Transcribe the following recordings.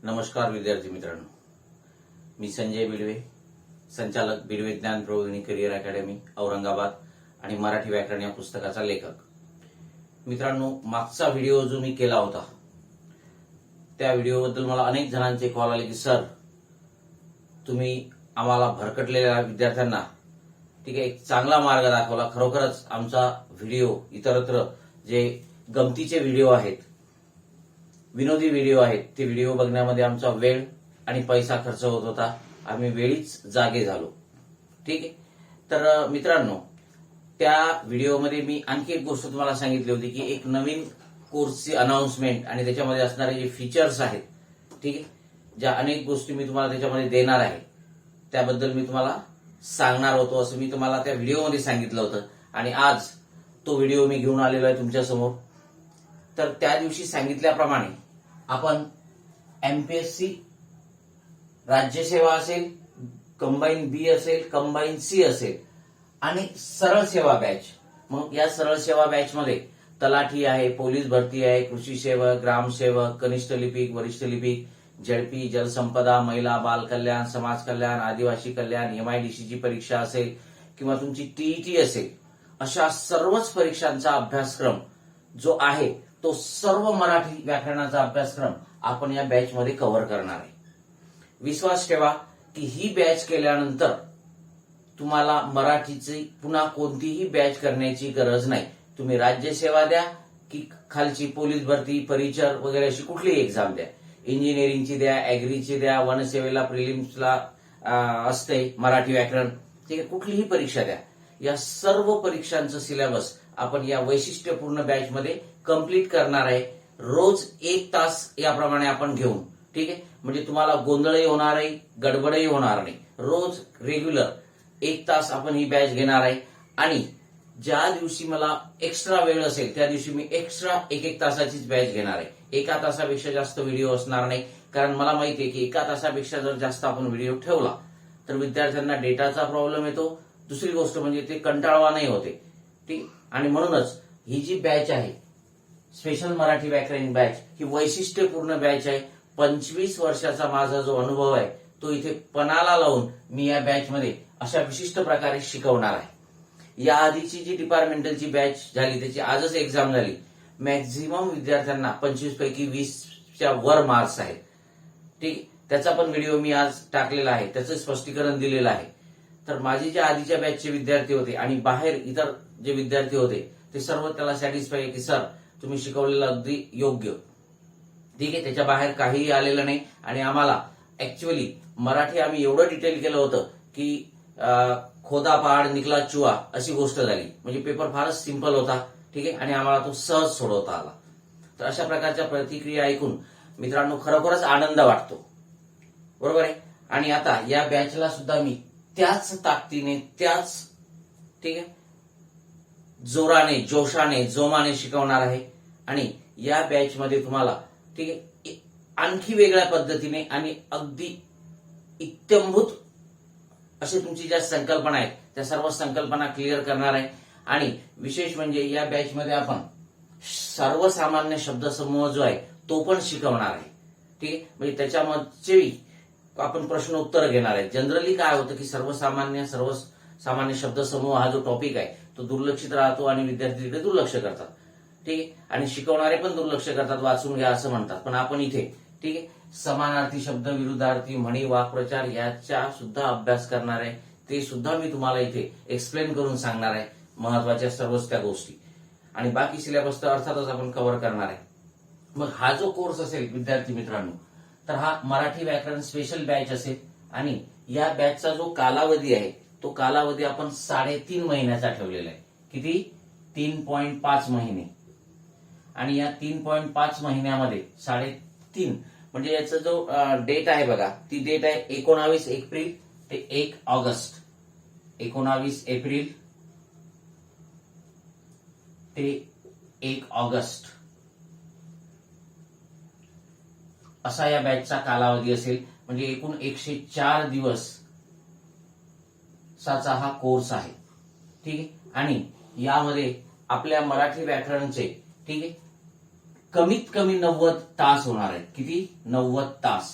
नमस्कार विद्यार्थी मित्रांनो, मी संजय बिडवे, संचालक बिडवे ज्ञान प्रबोधिनी करिअर अकॅडमी औरंगाबाद आणि मराठी व्याकरण या पुस्तकाचा लेखक. मित्रांनो, मागचा व्हिडिओ जो मी केला होता त्या व्हिडिओबद्दल मला अनेक जणांचे कॉल आले की सर, तुम्ही आम्हाला भरकटलेल्या विद्यार्थ्यांना एक चांगला मार्ग दाखवला. खरोखरच आमचा व्हिडिओ इतरत्र जे गमतीचे व्हिडिओ आहेत, विनोदी व्हिडिओ आहेत, ते व्हिडिओ बघण्यामध्ये आमचा वेळ आणि पैसा खर्च होत होता. आम्ही वेळीच जागे झालो. ठीक आहे. तर मित्रांनो, त्या व्हिडिओमध्ये मी आणखी एक गोष्ट तुम्हाला सांगितली होती की एक नवीन कोर्सची अनाउन्समेंट आणि त्याच्यामध्ये असणारे जे फीचर्स आहेत, ठीक आहे, ज्या अनेक गोष्टी मी तुम्हाला त्याच्यामध्ये देणार आहे त्याबद्दल मी तुम्हाला सांगणार होतो असं मी तुम्हाला त्या व्हिडिओमध्ये सांगितलं होतं. आणि आज तो व्हिडिओ मी घेऊन आलेलो आहे तुमच्यासमोर. तर त्या दिवशी सांगितल्याप्रमाणे आपण एमपीएससी राज्यसेवा असेल, कंबाईन बी असेल, कंबाईन सी असेल आणि सरळ सेवा बॅच. मग या सरळ सेवा बॅच मध्ये तलाठी आहे, पोलीस भरती आहे, कृषी सेवक, ग्रामसेवक, कनिष्ठ लिपिक, वरिष्ठ लिपिक, झडपी, जलसंपदा, महिला बाल कल्याण, समाज कल्याण, आदिवासी कल्याण, एमआयडीसीची परीक्षा असेल किंवा तुमची टीईटी असेल, अशा सर्वच परीक्षांचा अभ्यासक्रम जो आहे तो सर्व मराठी व्याकरणाचा अभ्यासक्रम आपण या बॅच मध्ये कव्हर करणार आहे. विश्वास ठेवा की ही बॅच केल्यानंतर तुम्हाला मराठीची पुन्हा कोणतीही बॅच करण्याची गरज नाही. तुम्ही राज्यसेवा द्या की खालची पोलीस भरती, परिचर वगैरे अशी कुठलीही एक्झाम द्या, इंजिनिअरिंगची द्या, अॅग्रीची द्या, वनसेवेला प्रिलिम्सला असते मराठी व्याकरण, ठीक आहे, कुठलीही परीक्षा द्या. या सर्व परीक्षांचं सिलेबस आपण या वैशिष्ट्यपूर्ण बॅच मध्ये कंप्लीट करणार आहे. रोज 1 तास याप्रमाणे आपण घेऊन, ठीक आहे, म्हणजे तुम्हाला गोंधळही होणार नाही, गडबडही होणार नाही. रोज रेग्युलर 1 तास आपण ही बॅच घेणार आहे. आणि ज्या दिवशी मला एक्स्ट्रा वेळ असेल त्या दिवशी मी एक्स्ट्रा 1 तासाचीच बॅच घेणार आहे. 1 तासापेक्षा जास्त व्हिडिओ असणार नाही, कारण मला माहिती आहे की 1 तासापेक्षा जर जास्त आपण व्हिडिओ ठेवला तर विद्यार्थ्यांना डेटाचा प्रॉब्लेम येतो. दुसरी गोष्ट म्हणजे ते कंटाळवाणही होते, ठीक. आणि म्हणूनच ही जी बॅच आहे स्पेशल मराठी व्याकरण बॅच ही वैशिष्ट्यपूर्ण बॅच आहे. 25 वर्षाचा माझा जो अनुभव आहे तो इथे पणाला लावून मी या बॅच मध्ये अशा विशिष्ट प्रकारे शिकवणार आहे. या आधीची जी डिपार्टमेंटलची बॅच झाली त्याची आजच एक्झाम झाली. मॅक्झिमम विद्यार्थ्यांना 25 पैकी 20च्या वर मार्क्स आहेत, ठीक. त्याचा पण व्हिडिओ मी आज टाकलेला आहे, त्याचं स्पष्टीकरण दिलेलं आहे. तर माझे जे आधीच्या बॅचचे विद्यार्थी होते आणि बाहेर इतर जे विद्यार्थी होते ते सर्व त्याला सॅटिस्फाय आहे की सर, तुम्ही शिकवलेलं अगदी योग्य, ठीक आहे, त्याच्या बाहेर काहीही आलेलं नाही. आणि आम्हाला ऍक्च्युअली मराठी आम्ही एवढं डिटेल केलं होतं की खोदा पहाड निकला चुआ अशी गोष्ट झाली. म्हणजे पेपर फारच सिंपल होता, ठीक आहे, आणि आम्हाला तो सहज सोडवता आला. तर अशा प्रकारच्या प्रतिक्रिया ऐकून मित्रांनो खरोखरच आनंद वाटतो, बरोबर आहे. आणि आता या बॅचला सुद्धा मी त्याच ताकदीने, त्याच, ठीक आहे, जोराने, जोशाने, जोमाने शिकवणार आहे. आणि या बॅच मध्ये तुम्हाला, ठीक आहे, आणखी वेगळ्या पद्धतीने आणि अगदी इत्थंभूत असे तुमची ज्या संकल्पना आहेत त्या सर्व संकल्पना क्लिअर करणार आहे. आणि विशेष म्हणजे या बॅच मध्ये आपण सर्वसामान्य शब्दसमूह जो आहे तो पण शिकवणार आहे, ठीक आहे. म्हणजे त्याच्यामध्ये आपण प्रश्न उत्तर घेणार आहे. जनरली काय होतं की सर्वसामान्य शब्दसमूह हा जो टॉपिक आहे तो दुर्लक्षित राहतो आणि विद्यार्थी तिकडे दुर्लक्ष करतात, ठीक आहे, आणि शिकवणारे पण दुर्लक्ष करतात, वाचून घ्या असं म्हणतात. पण आपण इथे, ठीक आहे, समानार्थी शब्द, विरुद्धार्थी, म्हणी, वाक्प्रचार याचा सुद्धा अभ्यास करणार आहे. ते सुद्धा मी तुम्हाला इथे एक्सप्लेन करून सांगणार आहे, महत्वाच्या सर्वच त्या गोष्टी. आणि बाकी सिलेबस तर अर्थातच आपण कव्हर करणार आहे. मग हा जो कोर्स असेल विद्यार्थी मित्रांनो, तर हा मराठी व्याकरण स्पेशल बॅच असेल. आणि या बॅचचा जो कालावधी आहे तो कालावधी आपण 3.5 महिन्याचा ठेवलेला आहे. किती? 3.5 महिने. आणि या 3.5 महिन्यामध्ये 3.5 म्हणजे याचा जो डेट आहे बघा, ती डेट आहे 19 एप्रिल ते 1 ऑगस्ट. 19 एप्रिल ते 1 ऑगस्ट असा या बॅचचा कालावधी असेल. म्हणजे एकूण 104 दिवसाचा हा कोर्स आहे, ठीक आहे. आणि यामध्ये आपल्या मराठी व्याकरणचे, ठीक आहे, कमीत कमी 90 तास होणार आहेत. किती? 90 तास,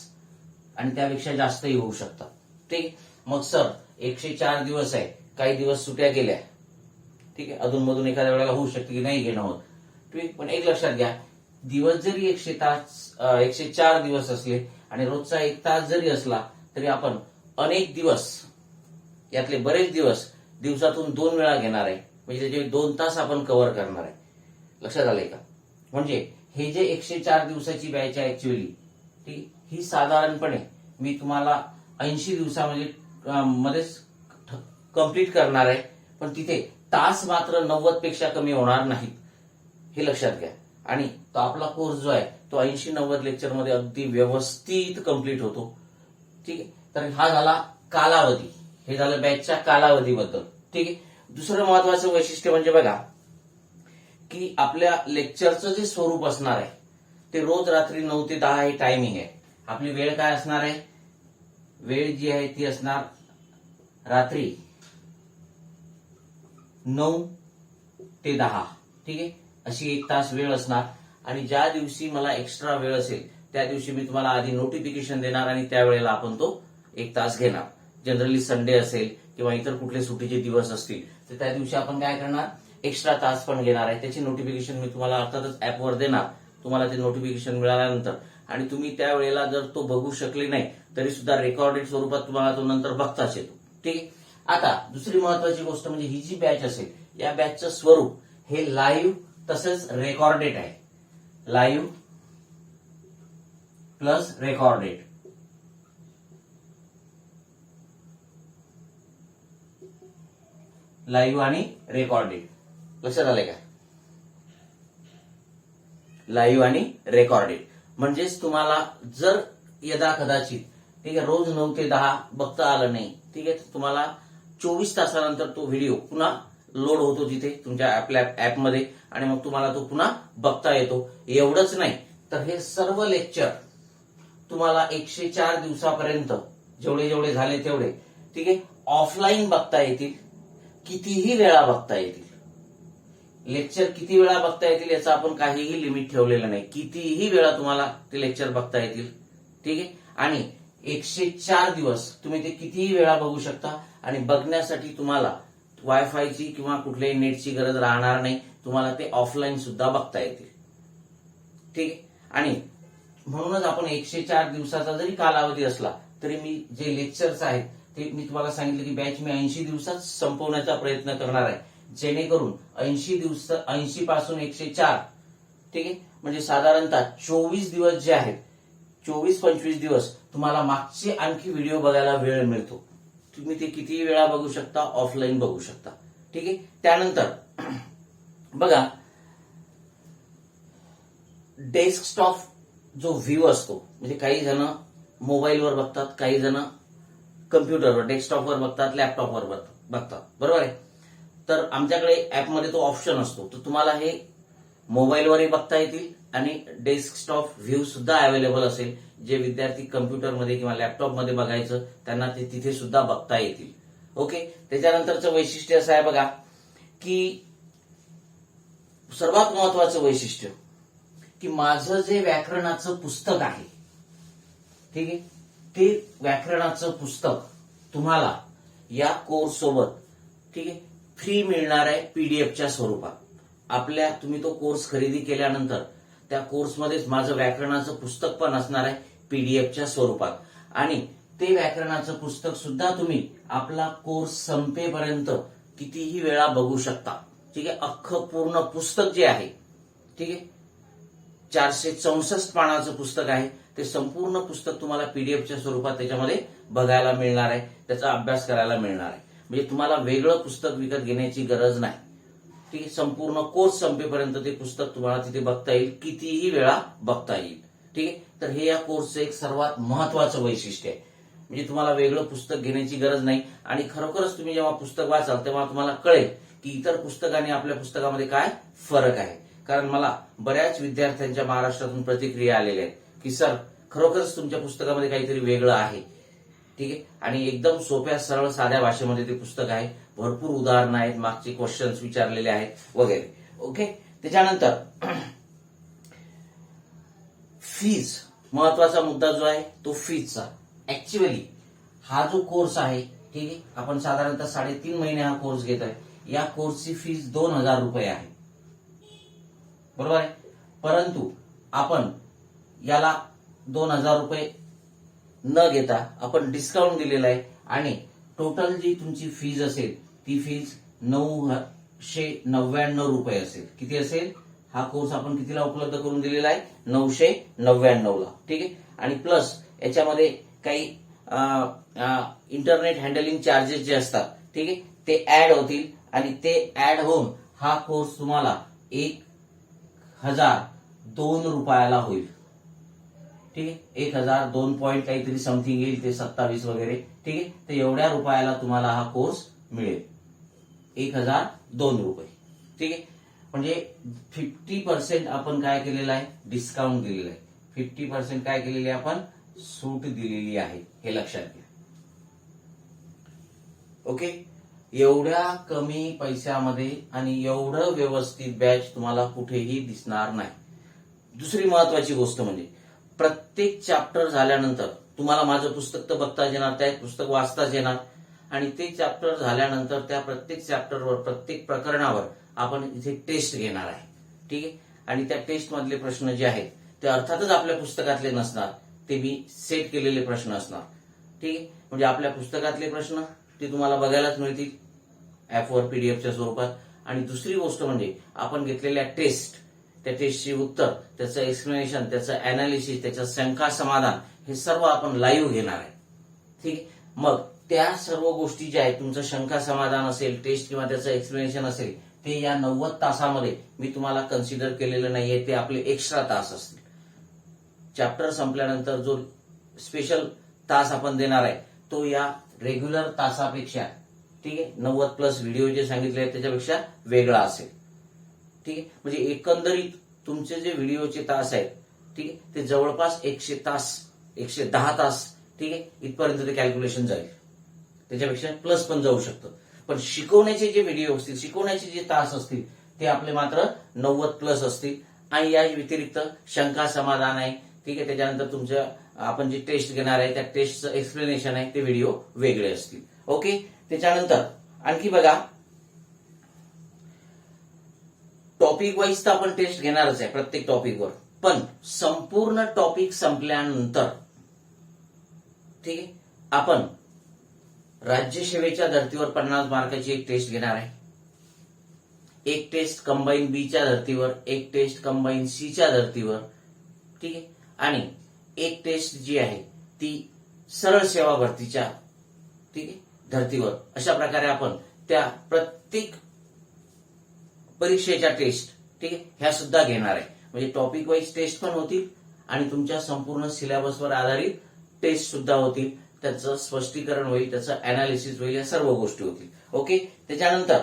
आणि त्यापेक्षा जास्तही होऊ शकतात. ठीक. मग सर 104 दिवस आहे, काही दिवस सुट्या गेल्या, ठीक आहे, अधूनमधून एखाद्या वेळेला होऊ शकते की नाही घेणं होत, ठीक. पण एक लक्षात घ्या, दिवस जरी 104 दिवस असले आणि रोजचा 1 तास जरी असला तरी आपण अनेक दिवस, यातले बरेच दिवस दिवसातून 2 वेळा घेणार आहे, म्हणजे त्याचे 2 तास आपण कव्हर करणार आहे. लक्षात आलंय का? म्हणजे हे जे 104 दिवसाची बॅच आहे ऍक्च्युअली, ठीक, ही साधारणपणे मी तुम्हाला 80 दिवसामध्येच कंप्लीट करणार आहे, पण तिथे तास मात्र 90 पेक्षा कमी होणार नाहीत, हे लक्षात घ्या. आणि तो आपला कोर्स जो आहे तो 80-90 लेक्चर मध्ये अगदी व्यवस्थित कंप्लीट होतो. ठीक आहे. तर हा झाला कालावधी, हे झालं बॅचच्या कालावधीबद्दल. ठीक आहे. दुसरं महत्वाचं वैशिष्ट्य म्हणजे बघा की आपल्या लेक्चरचं जे स्वरूप असणार आहे ते रोज रात्री 9 ते 10 हे टायमिंग आहे. आपली वेळ काय असणार आहे? वेळ जी आहे ती असणार रात्री 9 ते 10. ठीक आहे. अशी 1 तास वेळ असणार, आणि ज्या दिवशी मला एक्स्ट्रा वेळ असेल त्या दिवशी मी तुम्हाला आधी नोटिफिकेशन देणार आणि त्यावेळेला आपण तो 1 तास घेणार. जनरली संडे असेल किंवा इतर कुठले सुट्टीचे दिवस असतील तर त्या दिवशी आपण काय करणार? एक्स्ट्रा तास पण घेणार आहे. त्याची नोटिफिकेशन मी तुम्हाला अर्थातच ऍपवर देणार. तुम्हाला ते नोटिफिकेशन मिळाल्यानंतर, आणि तुम्ही त्यावेळेला जर तो बघू शकले नाही तरी सुद्धा रेकॉर्डेड स्वरूपात तुम्हाला तो नंतर बघताच येतो. ठीक आहे. आता दुसरी महत्वाची गोष्ट म्हणजे ही जी बॅच असेल या बॅचचं स्वरूप हे लाईव्ह तसंच रेकॉर्डेड आहे. Live plus recorded. लाईव्ह आणि रेकॉर्डेड. लक्षात आलंय का? लाईव्ह आणि रेकॉर्डेड म्हणजेच तुम्हाला जर यदा कदाचित, ठीक आहे, रोज 9 ते 10 बघता आलं नाही, ठीक आहे, तर तुम्हाला 24 तासानंतर तो व्हिडिओ पुन्हा लोड होतो तिथे तुमच्या आपल्या ऍपमध्ये, आणि मग तुम्हाला तो पुन्हा बघता येतो. एवढंच नाही तर हे सर्व लेक्चर तुम्हाला 104 दिवसापर्यंत जेवढे जेवढे झाले तेवढे, ठीक आहे, ऑफलाईन बघता येतील, कितीही वेळा बघता येतील. लेक्चर किती वेळा बघता येतील याचं आपण काहीही लिमिट ठेवलेलं नाही. कितीही वेळा तुम्हाला ते लेक्चर बघता येतील. ठीक आहे. आणि 104 दिवस तुम्ही ते कितीही वेळा बघू शकता, आणि बघण्यासाठी तुम्हाला वायफायची किंवा कुठल्याही नेटची गरज राहणार नाही. तुम्हाला ते ऑफलाईन सुद्धा बघता येतील. ठीक आहे. आणि म्हणूनच आपण 104 दिवसाचा जरी कालावधी असला तरी मी जे लेक्चर्स आहेत ते मी तुम्हाला सांगितलं की बॅच मी 80 दिवसात संपवण्याचा प्रयत्न करणार आहे, जेणेकरून 80 पासून 104, ठीक आहे, म्हणजे साधारणतः 24 दिवस जे आहेत, 24-25 दिवस तुम्हाला मागचे आणखी व्हिडिओ बघायला वेळ मिळतो. तुम्ही ते कितीही वेळा बघू शकता, ऑफलाईन बघू शकता. ठीक आहे. त्यानंतर बघा डेस्कटॉप जो व्ह्यू असतो, म्हणजे काही जण मोबाईलवर बघतात, काही जण कम्प्युटरवर डेस्कटॉपवर बघतात, लॅपटॉपवर बघतात, बरोबर आहे. तर आमच्याकडे ऍपमध्ये तो ऑप्शन असतो, तर तुम्हाला हे मोबाईलवरही बघता येतील आणि डेस्कटॉप व्ह्यू सुद्धा अवेलेबल असेल. जे विद्यार्थी कम्प्युटरमध्ये किंवा लॅपटॉपमध्ये बघायचं त्यांना ते तिथे सुद्धा बघता येतील. ओके. त्याच्यानंतरचं वैशिष्ट्य असं आहे बघा की सर्वात महत्वाचं वैशिष्ट्य की माझं जे व्याकरणाचं पुस्तक आहे, ठीक आहे, ते व्याकरणाचं पुस्तक तुम्हाला या कोर्स सोबत, ठीक आहे, फ्री मिळणार आहे पीडीएफच्या स्वरूपात. तुम्ही तो कोर्स खरेदी केल्यानंतर त्या कोर्समध्येच माझं व्याकरणाचं पुस्तक पण असणार आहे पीडीएफच्या स्वरूपात, आणि ते व्याकरणाचं पुस्तक सुद्धा तुम्ही आपला कोर्स संपेपर्यंत कितीही वेळा बघू शकता. ठीक आहे. अख्खं पूर्ण पुस्तक जे आहे, ठीक आहे, 464 पानाचं पुस्तक आहे, ते संपूर्ण पुस्तक तुम्हाला पीडीएफच्या स्वरूपात त्याच्यामध्ये बघायला मिळणार आहे, त्याचा अभ्यास करायला मिळणार आहे. म्हणजे तुम्हाला वेगळं पुस्तक विकत घेण्याची गरज नाही. ठीक आहे. संपूर्ण कोर्स संपेपर्यंत ते पुस्तक तुम्हाला तिथे बघता येईल, कितीही वेळा बघता येईल. ठीक आहे. तर हे या कोर्सचं एक सर्वात महत्वाचं वैशिष्ट्य आहे. म्हणजे तुम्हाला वेगळं पुस्तक घेण्याची गरज नाही, आणि खरोखरच तुम्ही जेव्हा पुस्तक वाचाल तेव्हा तुम्हाला कळेल की इतर पुस्तक आणि आपल्या पुस्तकामध्ये काय फरक आहे. कारण मला बऱ्याच विद्यार्थ्यांच्या महाराष्ट्रातून प्रतिक्रिया आलेल्या आहेत की सर खरोखरच तुमच्या पुस्तकामध्ये काहीतरी वेगळं आहे. ठीक आहे. आणि एकदम सोप्या सरळ साध्या भाषेमध्ये ते पुस्तक आहे. भरपूर उदाहरणं आहेत, मागचे क्वेश्चन्स विचारलेले आहेत वगैरे. ओके. त्याच्यानंतर फीज महत्वाचा मुद्दा जो आहे तो फीजचा. ऍक्च्युअली हा जो कोर्स आहे, ठीक आहे, आपण साधारणतः 3.5 महिने हा कोर्स घेत आहे. या कोर्सची फीज 2,000 रुपये आहे, बरोबर आहे. परंतु आपण याला 2,000 रुपये न घेता आपण डिस्काउंट दिलेला आहे आणि टोटल जी तुमची फीज असेल ती फीज 999 रुपये असेल. किती असेल? हा कोर्स आपण कितीला उपलब्ध करून दिलेला आहे? 999 ला, ठीक आहे. आणि प्लस याच्यामध्ये काही इंटरनेट हँडलिंग चार्जेस जे असतात, ठीक आहे, ते ऍड होतील आणि ते ऍड होऊन हा कोर्स तुम्हाला 1,002 रुपयाला होईल, ठीक आहे. 1,002 पॉईंट काहीतरी समथिंग येईल, ते 27 वगैरे, ठीक आहे. तर एवढ्या रुपयाला तुम्हाला हा कोर्स मिळेल, 1,002 रुपये, ठीक आहे. म्हणजे 50% आपण काय केलेलं आहे? डिस्काउंट दिलेलं आहे. 50% काय केलेली आहे? आपण सूट दिलेली आहे, हे लक्षात घ्या. ओके. एवढ्या कमी पैशामध्ये आणि एवढं व्यवस्थित बॅच तुम्हाला कुठेही दिसणार नाही. दुसरी महत्वाची गोष्ट म्हणजे प्रत्येक चॅप्टर झाल्यानंतर तुम्हाला माझं पुस्तक तर बघताच येणार, त्या पुस्तक वाचताच येणार आणि ते चॅप्टर झाल्यानंतर त्या प्रत्येक चॅप्टरवर, प्रत्येक प्रकरणावर आपण इथे टेस्ट घेणार आहे, ठीक आहे. आणि त्या टेस्ट मधले प्रश्न जे आहेत ते अर्थातच आपल्या पुस्तकातले नसणार, ते मी सेट केलेले प्रश्न असणार, ठीक आहे. म्हणजे आपल्या पुस्तकातले प्रश्न ते तुम्हाला बघायलाच मिळतील ऍपवर पीडीएफच्या स्वरूपात. आणि दुसरी गोष्ट म्हणजे आपण घेतलेल्या टेस्ट, त्या टेस्टची उत्तर, त्याचं एक्सप्लेनेशन, त्याचं अनालिसिस, त्याचं शंका समाधान, हे सर्व आपण लाईव्ह घेणार आहे, ठीक आहे. मग त्या सर्व गोष्टी ज्या आहेत, तुमचं शंका समाधान असेल, टेस्ट किंवा त्याचं एक्सप्लेनेशन असेल, ते या 90 तासामध्ये मी तुम्हाला कन्सिडर केलेलं नाहीये, ते आपले एक्स्ट्रा तास असतील. चॅप्टर संपल्यानंतर जो स्पेशल तास आपण देणार आहे तो या रेग्युलर तासापेक्षा, ठीक आहे, 90+ व्हिडिओ जे सांगितले आहेत त्याच्यापेक्षा वेगळा असेल, ठीक आहे. म्हणजे एकंदरीत तुमचे जे व्हिडिओचे तास आहेत, ठीक आहे, ते जवळपास 100 तास, 110 तास, ठीक आहे, इथपर्यंत ते कॅल्क्युलेशन जाईल. त्याच्यापेक्षा प्लस पण जाऊ शकतं. पण शिकवण्याचे जे व्हिडिओ असतील, शिकवण्याचे जे तास असतील ते आपले मात्र 90+ असतील. आणि या व्यतिरिक्त शंका समाधान आहे, ठीक आहे, त्याच्यानंतर तुमच्या आपण जे टेस्ट घेणार आहे त्या टेस्टचं एक्सप्लेनेशन आहे ते व्हिडिओ वेगळे असतील. ओके. त्याच्यानंतर आणखी बघा, टॉपिक वाईज तर आपण टेस्ट घेणारच आहे प्रत्येक टॉपिकवर, पण संपूर्ण टॉपिक संपल्यानंतर, ठीक आहे, आपण राज्यसेवेच्या धर्तीवर 50 मार्काची एक टेस्ट घेणार आहे. एक टेस्ट कंबाईन बीच्या धर्तीवर, एक टेस्ट कंबाईन सीच्या धर्तीवर, ठीक आहे. आणि एक टेस्ट जी आहे ती सरळ सेवा भरतीच्या, ठीक आहे, धर्तीवर. अशा प्रकारे आपण त्या प्रत्येक परीक्षेच्या टेस्ट, ठीक आहे, ह्या सुद्धा घेणार आहे. म्हणजे टॉपिक वाईज टेस्ट पण होतील आणि तुमच्या संपूर्ण सिलेबसवर आधारित टेस्ट सुद्धा होतील. त्याचं स्पष्टीकरण होईल, त्याचं अनालिसिस होईल, या सर्व गोष्टी होतील. ओके. त्याच्यानंतर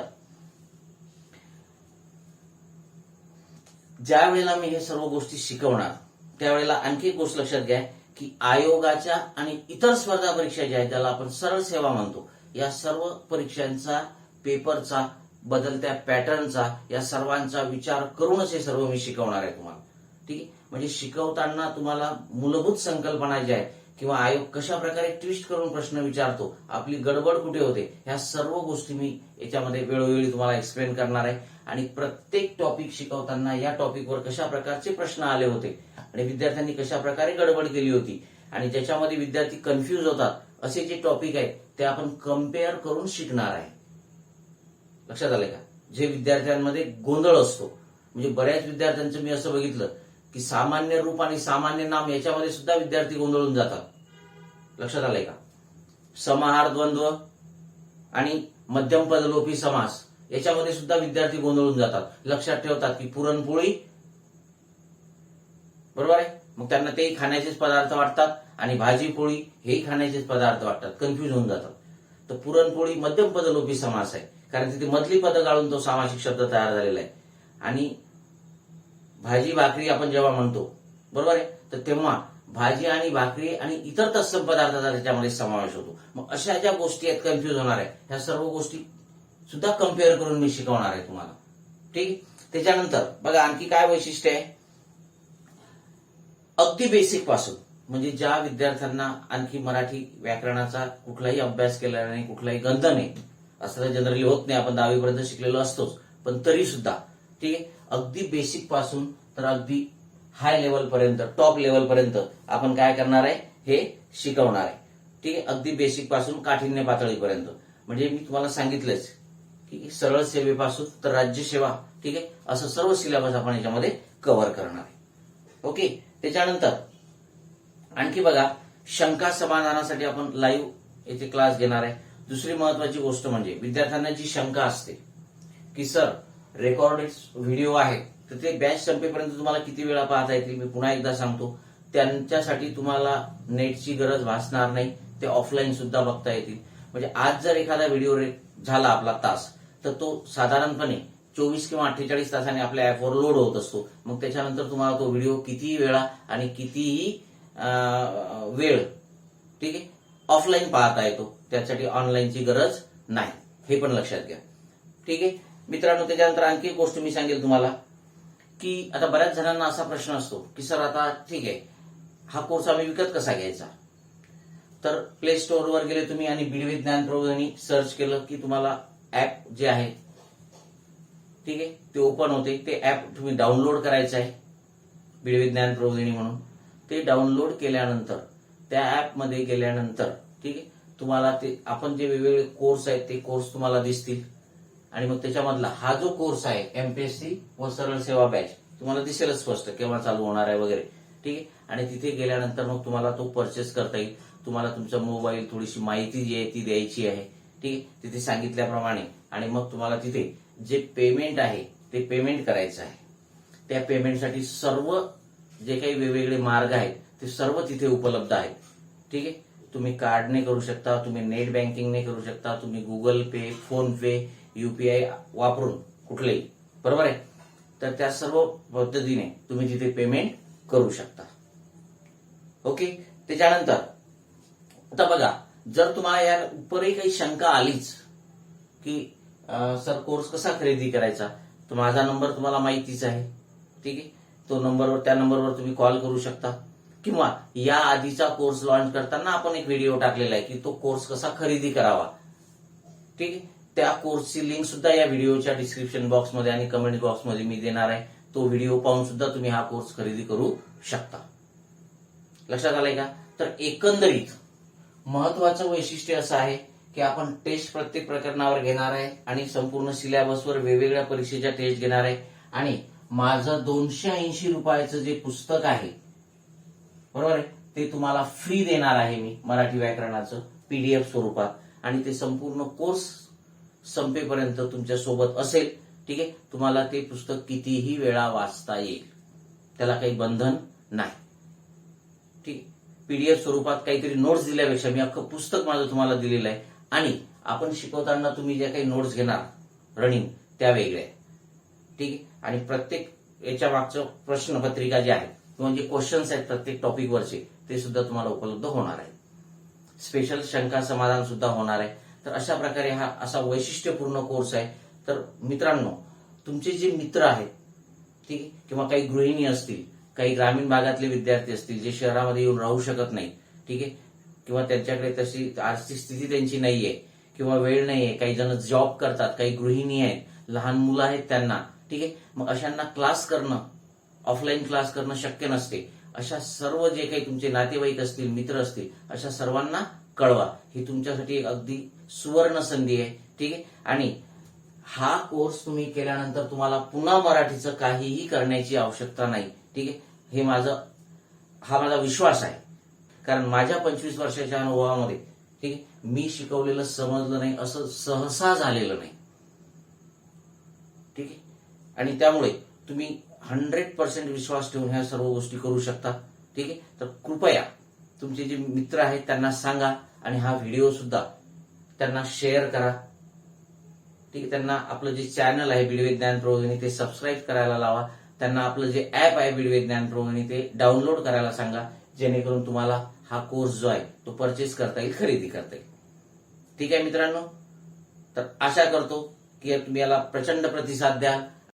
ज्या वेळेला मी हे सर्व गोष्टी शिकवणार त्यावेळेला आणखी एक गोष्ट लक्षात घ्या की आयोगाच्या आणि इतर स्पर्धा परीक्षा ज्या आहेत त्याला आपण सरळ सेवा म्हणतो, या सर्व परीक्षांचा, पेपरचा, बदलत्या पॅटर्नचा, या सर्वांचा विचार करूनच हे सर्व मी शिकवणार आहे तुम्हाला, ठीक आहे. म्हणजे शिकवताना तुम्हाला मूलभूत संकल्पना ज्या आहेत किंवा आयोग कशा प्रकारे ट्विस्ट करून प्रश्न विचारतो, आपली गडबड कुठे होते, ह्या सर्व गोष्टी मी याच्यामध्ये वेळोवेळी तुम्हाला एक्सप्लेन करणार आहे. आणि प्रत्येक टॉपिक शिकवताना या टॉपिकवर कशा प्रकारचे प्रश्न आले होते आणि विद्यार्थ्यांनी कशा प्रकारे गडबड केली होती आणि ज्याच्यामध्ये विद्यार्थी कन्फ्यूज होतात, असे जे टॉपिक आहेत ते आपण कम्पेअर करून शिकणार आहे. लक्षात आलंय का? जे विद्यार्थ्यांमध्ये गोंधळ असतो, म्हणजे बऱ्याच विद्यार्थ्यांचं मी असं बघितलं की सामान्य रूप आणि सामान्य नाम याच्यामध्ये सुद्धा विद्यार्थी गोंधळून जातात. लक्षात आलंय का? समाहार द्वंद्व आणि मध्यम पदलोपी समास याच्यामध्ये सुद्धा विद्यार्थी गोंधळून जातात. लक्षात ठेवतात की पुरणपोळी, बरोबर आहे, मग त्यांना तेही खाण्याचेच पदार्थ वाटतात आणि भाजी पोळी हेही खाण्याचेच पदार्थ वाटतात, कन्फ्यूज होऊन जातात. तर पुरणपोळी मध्यम पदलोपी समास आहे, कारण तिथे मधली पदं गाळून तो सामासिक शब्द तयार झालेला आहे. आणि भाजी भाकरी आपण जेव्हा म्हणतो, बरोबर आहे, तर तेव्हा भाजी आणि भाकरी आणि इतर तत्सम पदार्थाचा त्याच्यामध्ये समावेश होतो. मग अशा ज्या गोष्टी आहेत कन्फ्यूज होणार आहे, ह्या सर्व गोष्टी सुद्धा कम्पेअर करून मी शिकवणार आहे तुम्हाला, ठीक. त्याच्यानंतर बघा आणखी काय वैशिष्ट्य आहे, अगदी बेसिक पासून, म्हणजे ज्या विद्यार्थ्यांना आणखी मराठी व्याकरणाचा कुठलाही अभ्यास केला नाही, कुठलाही गंध नाही, असं तर जनरली होत नाही, आपण 10वी शिकलेलो असतोच, पण तरी सुद्धा ठीक आहे, अगदी बेसिक पासून तर अगदी हाय लेवल पर्यंत, टॉप लेवल पर्यंत आपण काय करणार आहे, हे शिकवणार आहे. ठीक आहे, अगदी बेसिक पासून काठिण्य पातळीपर्यंत. म्हणजे मी तुम्हाला सांगितलंच की सरळ सेवेपासून तर राज्यसेवा, ठीक आहे, असं सर्व सिलेबस आपण याच्यामध्ये कव्हर करणार आहे. ओके. त्याच्यानंतर आणखी बघा, शंका समाधानासाठी आपण लाईव्ह याचे क्लास घेणार आहे. दुसरी महत्वाची गोष्ट म्हणजे विद्यार्थ्यांना जी शंका असते की सर रेकॉर्डेड व्हिडिओ आहे तर ते बॅच संपेपर्यंत तुम्हाला किती वेळा पाहता येतील, मी पुन्हा एकदा सांगतो, त्यांच्यासाठी तुम्हाला नेटची गरज भासणार नाही, ते ऑफलाईन सुद्धा बघता येतील. म्हणजे आज जर एखादा व्हिडिओ झाला आपला तास, तर तो साधारणपणे 24 किंवा 48 तासाने आपल्या ऍपवर लोड होत असतो. मग त्याच्यानंतर तुम्हाला तो व्हिडिओ कितीही वेळा आणि कितीही वेळ, ठीक आहे, ऑफलाईन पाहता येतो. त्यासाठी ऑनलाईनची गरज नाही, हे पण लक्षात घ्या. ठीक आहे मित्रांनो. त्याच्यानंतर आणखी एक गोष्ट मी सांगेल तुम्हाला की आता बऱ्याच जणांना असा प्रश्न असतो की सर आता ठीक आहे, हा कोर्स आम्ही विकत कसा घ्यायचा. तर प्ले स्टोअरवर गेले तुम्ही आणि बिडवे ज्ञान प्रबोधिनी सर्च केलं की तुम्हाला ऍप जे आहे, ठीक आहे, ते ओपन होते. ते ऍप तुम्ही डाउनलोड करायचं आहे, बिडवे ज्ञान प्रबोधिनी म्हणून. ते डाउनलोड केल्यानंतर त्या ऍपमध्ये गेल्यानंतर, ठीक आहे, तुम्हाला ते आपण जे वेगवेगळे कोर्स आहेत ते कोर्स तुम्हाला दिसतील. आणि मग त्याच्यामधला हा जो कोर्स आहे एमपीएससी व सरळ सेवा बॅच तुम्हाला दिसेलच स्पष्ट केव्हा चालू होणार आहे वगैरे. ठीक आहे. आणि तिथे गेल्यानंतर मग तुम्हाला तो परचेस करता येईल. तुम्हाला तुमचा मोबाईल, थोडीशी माहिती जी आहे ती द्यायची आहे. ठीक आहे, तिथे सांगितल्याप्रमाणे. आणि मग तुम्हाला तिथे जे पेमेंट आहे ते पेमेंट करायचं आहे. त्या पेमेंटसाठी सर्व जे काही वेगवेगळे मार्ग आहेत ते सर्व तिथे उपलब्ध आहेत. ठीक आहे. तुम्ही कार्डने करू शकता, तुम्ही नेट बँकिंगने करू शकता, तुम्ही गुगल पे, फोन पे, UPI वापरून कुठलेही, बरोबर आहे. तर त्या सर्व पद्धतीने तुम्ही तिथे पेमेंट करू शकता. ओके. त्याच्यानंतर आता बघा, जर तुम्हाला या उपरही काही शंका आलीच की सर कोर्स कसा खरेदी करायचा, तर माझा नंबर तुम्हाला माहितीच आहे. ठीक आहे. तो नंबरवर, त्या नंबरवर तुम्ही कॉल करू शकता. किंवा या आधीचा कोर्स लॉन्च करताना आपण एक व्हिडिओ टाकलेला आहे की तो कोर्स कसा खरेदी करावा. ठीक आहे. त्या कोर्सची लिंक सुद्धा या व्हिडिओच्या डिस्क्रिप्शन बॉक्समध्ये आणि कमेंट बॉक्समध्ये मी देणार आहे. तो व्हिडिओ पाहून सुद्धा तुम्ही हा कोर्स खरेदी करू शकता. लक्षात आलंय का. तर एकंदरीत महत्वाचं वैशिष्ट्य असं आहे की आपण टेस्ट प्रत्येक प्रकरणावर घेणार आहे आणि संपूर्ण सिलेबसवर वेगवेगळ्या परीक्षेच्या टेस्ट घेणार आहे. आणि माझं 280 रुपयाचं जे पुस्तक आहे, बरोबर आहे, ते तुम्हाला फ्री देणार आहे मी, मराठी व्याकरणाचं PDF स्वरूपात. आणि ते संपूर्ण कोर्स संपेपर्यंत तुमच्या सोबत असेल. ठीक आहे. तुम्हाला ते पुस्तक कितीही वेळा वाचता येईल, त्याला काही बंधन नाही. ठीक. PDF स्वरूपात काहीतरी नोट्स दिल्यापेक्षा मी अख्खं पुस्तक माझं तुम्हाला दिलेलं आहे. आणि आपण शिकवताना तुम्ही ज्या काही नोट्स घेणार रनिंग, त्या वेगळ्या. ठीक आहे. आणि प्रत्येक याच्या मागचं प्रश्नपत्रिका जे आहे किंवा जे क्वेश्चन्स आहेत प्रत्येक टॉपिकवरचे, ते सुद्धा तुम्हाला उपलब्ध होणार आहे. स्पेशल शंका समाधान सुद्धा होणार आहे. तर अशा प्रकारे हा असा वैशिष्ट्यपूर्ण कोर्स आहे. तर मित्रांनो, तुमचे जे मित्र आहेत, ठीक आहे, किंवा काही गृहिणी असतील, काही ग्रामीण भागातले विद्यार्थी असतील जे शहरामध्ये येऊन राहू शकत नाही, ठीक आहे, किंवा त्यांच्याकडे तशी आर्थिक स्थिती त्यांची नाहीये किंवा वेळ नाहीये, काही जण जॉब करतात, काही गृहिणी आहेत, लहान मुलं आहेत त्यांना, ठीक आहे, मग अशांना क्लास करणं, ऑफलाईन क्लास करणं शक्य नसते. अशा सर्व जे काही तुमचे नातेवाईक असतील, मित्र असतील, अशा सर्वांना कळवा. ही तुमच्यासाठी एक अगदी सुवर्ण संधी आहे. ठीक आहे. आणि हा कोर्स तुम्ही केल्यानंतर तुम्हाला पुन्हा मराठीचं काहीही करण्याची आवश्यकता नाही. ठीक आहे. हा माझा विश्वास आहे. कारण माझ्या 25 वर्षाच्या अनुभवामध्ये, ठीक आहे, मी शिकवलेलं समजलं नाही असं सहसा झालेलं नाही. ठीक आहे. आणि त्यामुळे तुम्ही 100% विश्वास ठेवून ह्या सर्व गोष्टी करू शकता. ठीक आहे. तर कृपया तुमचे जे मित्र आहेत त्यांना सांगा आणि हा व्हिडिओ सुद्धा त्यांना शेअर करा. ठीक आहे. त्यांना आपलं जे चॅनल आहे बिडवे ज्ञान प्रबोधिनी ते सबस्क्राईब करायला लावा. त्यांना आपलं जे ऍप आहे बिडवे ज्ञान प्रबोधिनी ते डाउनलोड करायला सांगा, जेणेकरून तुम्हाला हा कोर्स जो आहे तो परचेस करता येईल, खरेदी करता येईल. ठीक आहे मित्रांनो. तर आशा करतो की तुम्ही याला प्रचंड प्रतिसाद द्याल